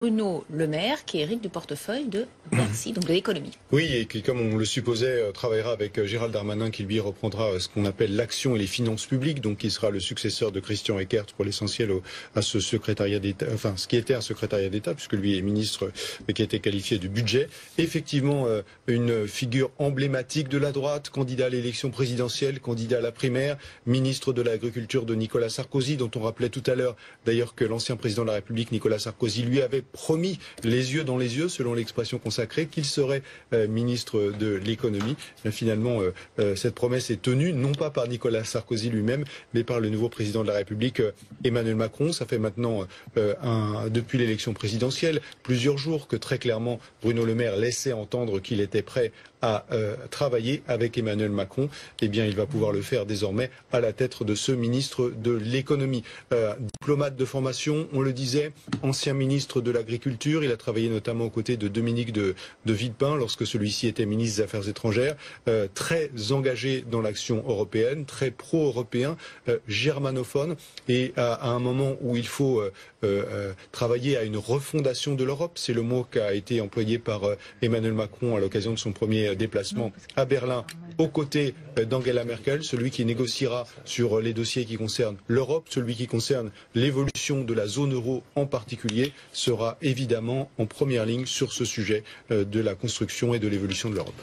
Bruno Le Maire, qui hérite du portefeuille de Bercy, donc de l'économie. Oui, et qui, comme on le supposait, travaillera avec Gérald Darmanin, qui lui reprendra ce qu'on appelle l'action et les finances publiques, donc qui sera le successeur de Christian Eckert pour l'essentiel à ce secrétariat d'État, enfin ce qui était un secrétariat d'État, puisque lui est ministre, mais qui a été qualifié du budget. Effectivement, une figure emblématique de la droite, candidat à l'élection présidentielle, candidat à la primaire, ministre de l'Agriculture de Nicolas Sarkozy, dont on rappelait tout à l'heure d'ailleurs que l'ancien président de la République, Nicolas Sarkozy, lui avait promis les yeux dans les yeux, selon l'expression consacrée, qu'il serait ministre de l'économie. Finalement, cette promesse est tenue, non pas par Nicolas Sarkozy lui-même, mais par le nouveau président de la République, Emmanuel Macron. Ça fait maintenant, depuis l'élection présidentielle, plusieurs jours que très clairement Bruno Le Maire laissait entendre qu'il était prêt à travailler avec Emmanuel Macron. Eh bien, il va pouvoir le faire désormais à la tête de ce ministre de l'économie. Diplomate de formation, on le disait, ancien ministre de l'Agriculture. Il a travaillé notamment aux côtés de Dominique de Villepin lorsque celui-ci était ministre des Affaires étrangères. Très engagé dans l'action européenne, très pro-européen, germanophone. Et à un moment où il faut travailler à une refondation de l'Europe, c'est le mot qui a été employé par Emmanuel Macron à l'occasion de son premier déplacement à Berlin, aux côtés d'Angela Merkel, celui qui négociera sur les dossiers qui concernent l'Europe, celui qui concerne l'évolution de la zone euro en particulier, sera évidemment en première ligne sur ce sujet de la construction et de l'évolution de l'Europe.